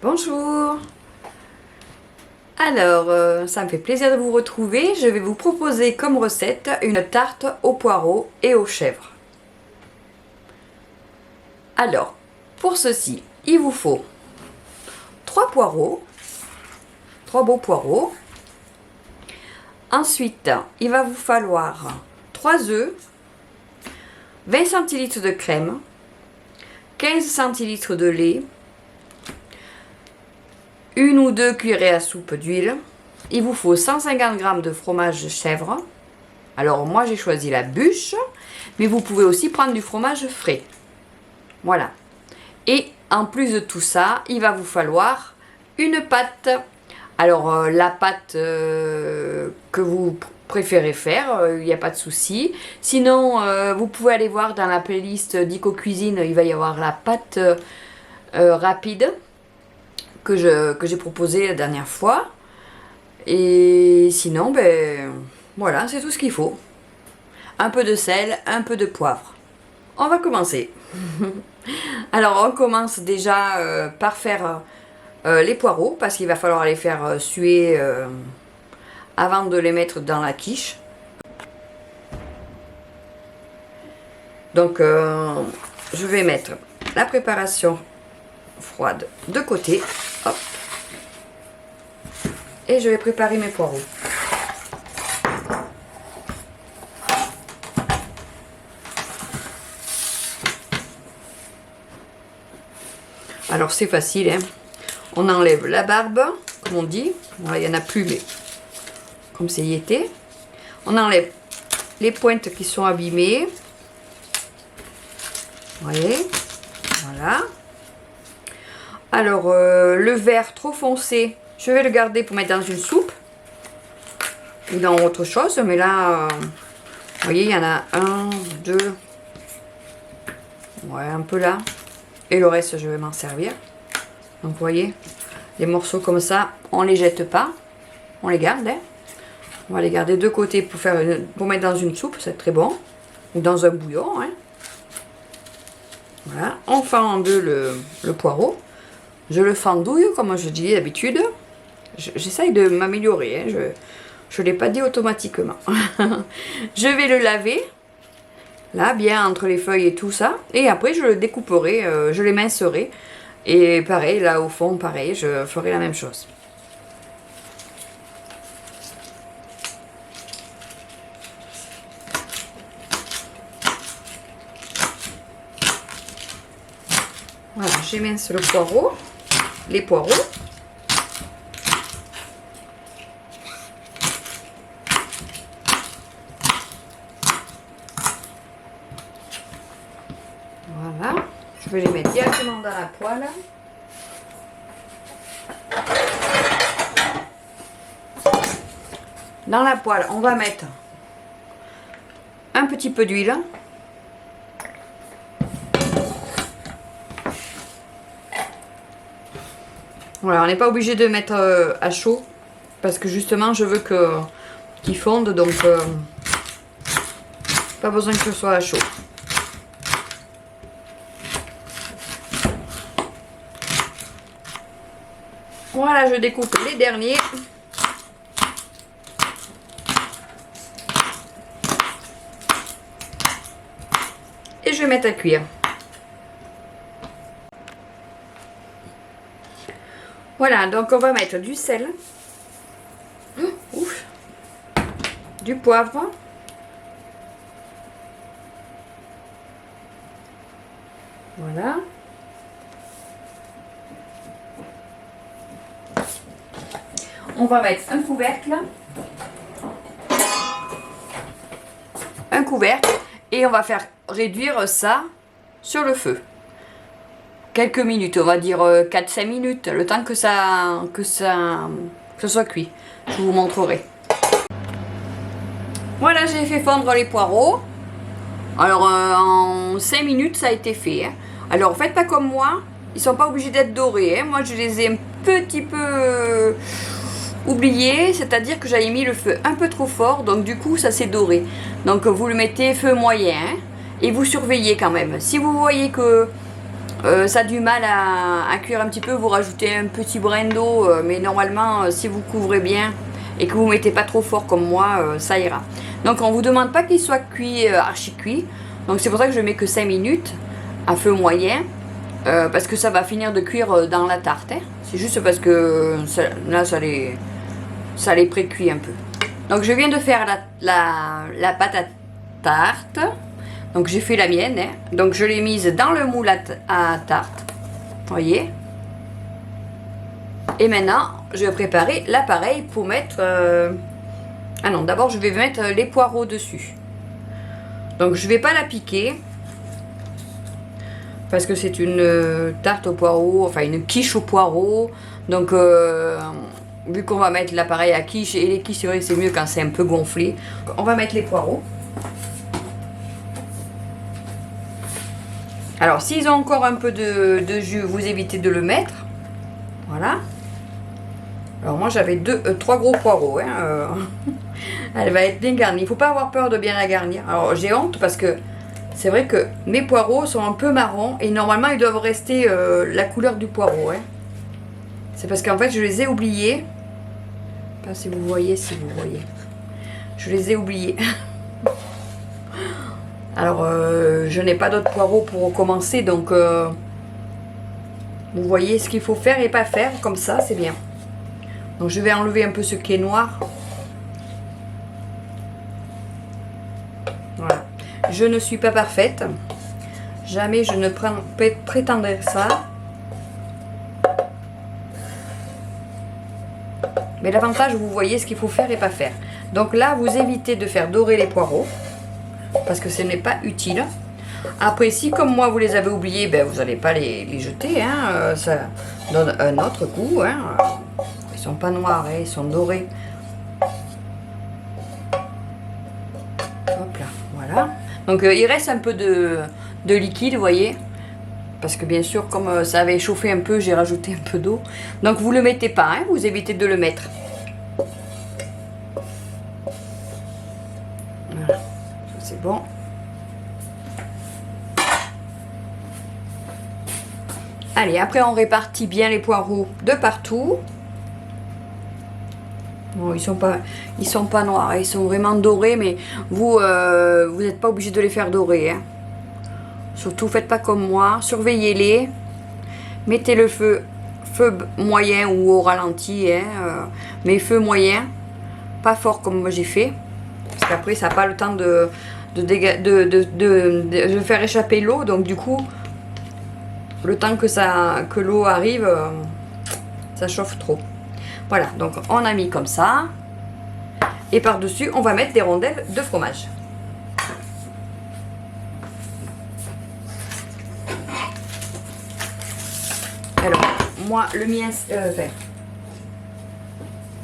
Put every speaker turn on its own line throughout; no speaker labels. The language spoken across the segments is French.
Bonjour. Alors, ça me fait plaisir de vous retrouver. Je vais vous proposer comme recette une tarte aux poireaux et aux chèvres. Alors, pour ceci, il vous faut 3 poireaux, 3 beaux poireaux. Ensuite, il va vous falloir 3 œufs, 20 centilitres de crème, 15 centilitres de lait, 1 ou 2 cuillerées à soupe d'huile. Il vous faut 150 g de fromage chèvre. Alors moi j'ai choisi la bûche, mais vous pouvez aussi prendre du fromage frais. Voilà. Et en plus de tout ça, il va vous falloir une pâte. Alors la pâte que vous préférez faire, il n'y a pas de souci. Sinon, vous pouvez aller voir dans la playlist d'Ico Cuisine, il va y avoir la pâte rapide que j'ai proposé la dernière fois. Et sinon, ben voilà, c'est tout ce qu'il faut. Un peu de sel, un peu de poivre. On va commencer. Alors, on commence déjà par faire les poireaux, parce qu'il va falloir les faire suer avant de les mettre dans la quiche. Donc, je vais mettre la préparation froide de côté. Hop. Et je vais préparer mes poireaux. Alors c'est facile, hein. On enlève la barbe, comme on dit. Voilà, il n'y en a plus, mais comme c'est y était. On enlève les pointes qui sont abîmées. Vous voyez, voilà. Alors, le vert trop foncé, je vais le garder pour mettre dans une soupe ou dans autre chose. Mais là, vous voyez, il y en a 1, 2, ouais, un peu là. Et le reste, je vais m'en servir. Donc, vous voyez, les morceaux comme ça, on ne les jette pas. On les garde, hein. On va les garder de côté pour mettre dans une soupe, c'est très bon. Ou dans un bouillon, hein. Voilà, on fend en deux le poireau. Je le fendouille, comme je dis d'habitude. J'essaye de m'améliorer, hein. Je ne l'ai pas dit automatiquement. Je vais le laver. Là, bien entre les feuilles et tout ça. Et après, je le découperai, je l'émincerai. Et pareil, là au fond, pareil, je ferai la même chose. Voilà, j'émince le poireau, les poireaux. Voilà, je vais les mettre directement dans la poêle. Dans la poêle, on va mettre un petit peu d'huile. Voilà, on n'est pas obligé de mettre à chaud parce que justement je veux qu'il fonde, donc pas besoin que ce soit à chaud. Voilà, je découpe les derniers. Et je vais mettre à cuire. Voilà, donc on va mettre du sel, ouf, du poivre, voilà, on va mettre un couvercle, et on va faire réduire ça sur le feu. Quelques minutes, on va dire 4-5 minutes, le temps que ça soit cuit. Je vous montrerai. Voilà, j'ai fait fondre les poireaux. Alors en 5 minutes ça a été fait, hein. Alors faites pas comme moi, ils sont pas obligés d'être dorés, hein. Moi je les ai un petit peu oubliés, c'est-à-dire que j'avais mis le feu un peu trop fort, donc du coup ça s'est doré. Donc vous le mettez feu moyen, hein, et vous surveillez quand même. Si vous voyez que ça a du mal à cuire un petit peu, vous rajoutez un petit brin d'eau, mais normalement, si vous couvrez bien et que vous ne mettez pas trop fort comme moi, ça ira. Donc on ne vous demande pas qu'il soit cuit, archi cuit. Donc c'est pour ça que je mets que 5 minutes à feu moyen, parce que ça va finir de cuire dans la tarte. Hein. C'est juste parce que là, ça les pré-cuit un peu. Donc je viens de faire la pâte à tarte. Donc j'ai fait la mienne. Hein. Donc je l'ai mise dans le moule à tarte. Voyez. Et maintenant, je vais préparer l'appareil pour mettre... Ah non, d'abord je vais mettre les poireaux dessus. Donc je ne vais pas la piquer. Parce que c'est une tarte au poireau, enfin une quiche au poireau. Donc vu qu'on va mettre l'appareil à quiche, et les quiches c'est vrai que c'est mieux quand c'est un peu gonflé. On va mettre les poireaux. Alors s'ils ont encore un peu de jus, vous évitez de le mettre. Voilà. Alors moi j'avais 3 gros poireaux. Hein, Elle va être bien garnie. Il ne faut pas avoir peur de bien la garnir. Alors j'ai honte parce que c'est vrai que mes poireaux sont un peu marrons et normalement ils doivent rester la couleur du poireau. Hein. C'est parce qu'en fait je les ai oubliés. Je ne sais pas si vous voyez, Je les ai oubliés. Alors je n'ai pas d'autres poireaux pour recommencer, donc vous voyez ce qu'il faut faire et pas faire, comme ça c'est bien. Donc je vais enlever un peu ce qui est noir. Voilà. Je ne suis pas parfaite. Jamais je ne prétendrai ça. Mais l'avantage, vous voyez ce qu'il faut faire et pas faire. Donc là, vous évitez de faire dorer les poireaux. Parce que ce n'est pas utile. Après, si comme moi, vous les avez oubliés, ben, vous n'allez pas les jeter. Hein. Ça donne un autre goût. Hein. Ils sont pas noirs, hein, ils sont dorés. Hop là, voilà. Donc il reste un peu de liquide, vous voyez. Parce que bien sûr, comme ça avait chauffé un peu, j'ai rajouté un peu d'eau. Donc vous ne le mettez pas, hein, vous évitez de le mettre. Voilà, c'est bon. Allez, après on répartit bien les poireaux de partout. Bon, ils sont pas noirs, ils sont vraiment dorés, mais vous n'êtes pas obligé de les faire dorer. Hein. Surtout, faites pas comme moi, surveillez-les, mettez le feu moyen ou au ralenti, hein, mais feu moyen, pas fort comme moi j'ai fait, parce qu'après ça n'a pas le temps de faire échapper l'eau, donc du coup, le temps que l'eau arrive, ça chauffe trop. Voilà, donc on a mis comme ça. Et par-dessus, on va mettre des rondelles de fromage. Alors, moi, le mien,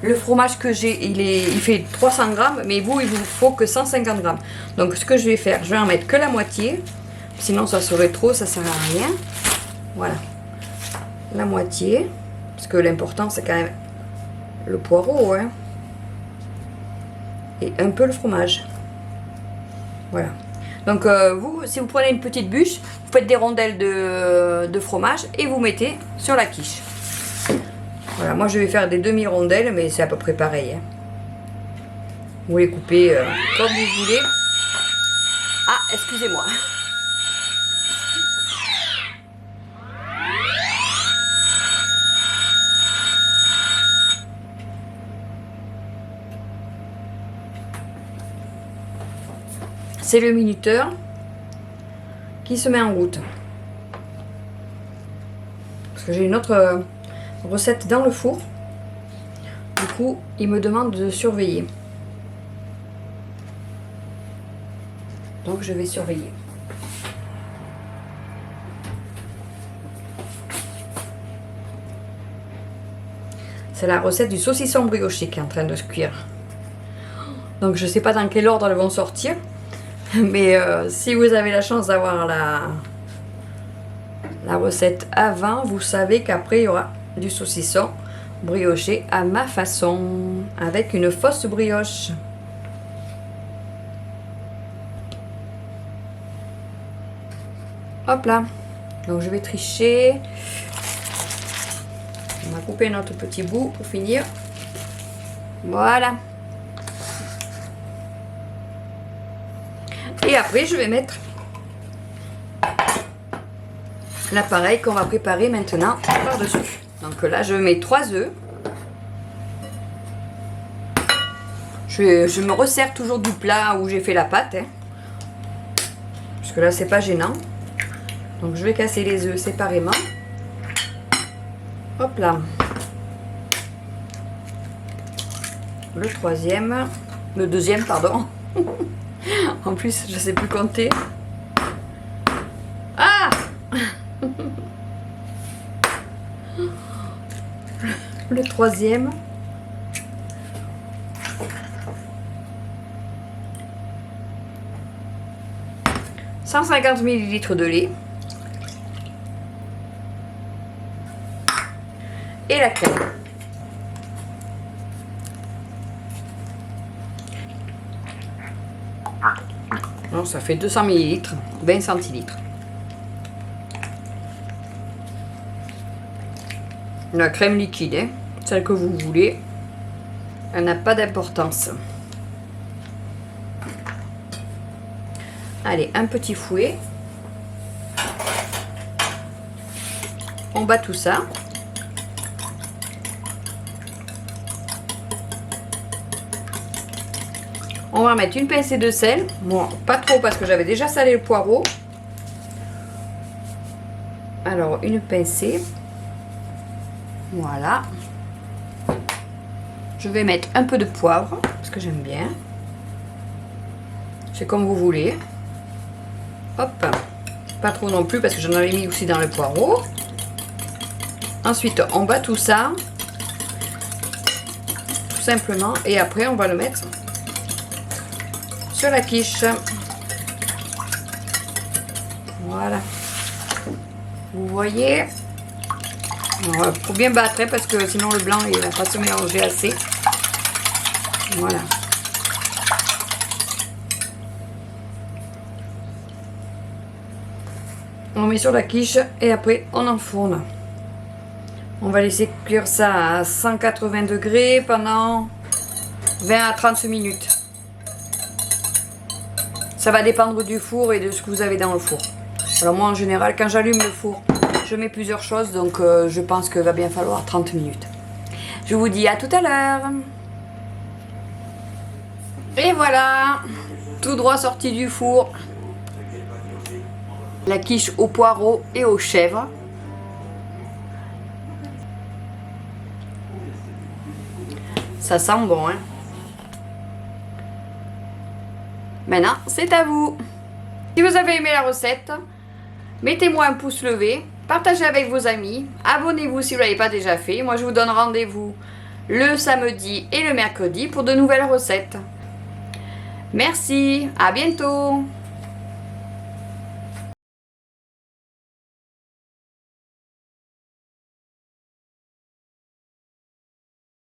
le fromage que j'ai, il fait 300 grammes, mais vous, il vous faut que 150 grammes. Donc, ce que je vais faire, je vais en mettre que la moitié. Sinon, ça serait trop, ça sert à rien. Voilà. La moitié. Parce que l'important, c'est quand même le poireau, hein. Et un peu le fromage. Voilà. Donc vous, si vous prenez une petite bûche, vous faites des rondelles de fromage et vous mettez sur la quiche. Voilà, moi je vais faire des demi-rondelles, mais c'est à peu près pareil. Hein. Vous les coupez comme vous voulez. Ah, excusez-moi. C'est le minuteur qui se met en route. Parce que j'ai une autre recette dans le four. Du coup, il me demande de surveiller. Donc, je vais surveiller. C'est la recette du saucisson brioché qui est en train de se cuire. Donc, je ne sais pas dans quel ordre elles vont sortir. Mais si vous avez la chance d'avoir la recette avant, vous savez qu'après il y aura du saucisson brioché à ma façon, avec une fausse brioche. Hop là. Donc je vais tricher. On va couper notre petit bout pour finir. Voilà. Et après je vais mettre l'appareil qu'on va préparer maintenant par-dessus. Donc là je mets 3 œufs. Je me resserre toujours du plat où j'ai fait la pâte. Hein, parce que là c'est pas gênant. Donc je vais casser les œufs séparément. Hop là. Le deuxième pardon. En plus je sais plus compter. Ah le troisième. « 150 ml de lait. Et la crème. Alors, ça fait 200 ml, 20 centilitres. La crème liquide, hein, celle que vous voulez. Elle n'a pas d'importance. Allez, un petit fouet. On bat tout ça. On va mettre une pincée de sel. Bon, pas trop parce que j'avais déjà salé le poireau. Alors, une pincée. Voilà. Je vais mettre un peu de poivre parce que j'aime bien. C'est comme vous voulez. Hop. Pas trop non plus parce que j'en avais mis aussi dans le poireau. Ensuite, on bat tout ça. Tout simplement. Et après, on va le mettre sur la quiche. Voilà. Vous voyez. Alors, faut bien battre parce que sinon le blanc il va pas se mélanger assez. Voilà. On met sur la quiche et après on enfourne. On va laisser cuire ça à 180 degrés pendant 20 à 30 minutes. Ça va dépendre du four et de ce que vous avez dans le four. Alors moi en général quand j'allume le four, je mets plusieurs choses donc je pense qu'il va bien falloir 30 minutes. Je vous dis à tout à l'heure. Et voilà, tout droit sorti du four. La quiche aux poireaux et aux chèvres. Ça sent bon, hein. Maintenant, c'est à vous. Si vous avez aimé la recette, mettez-moi un pouce levé, partagez avec vos amis, abonnez-vous si vous ne l'avez pas déjà fait. Moi, je vous donne rendez-vous le samedi et le mercredi pour de nouvelles recettes. Merci, à bientôt.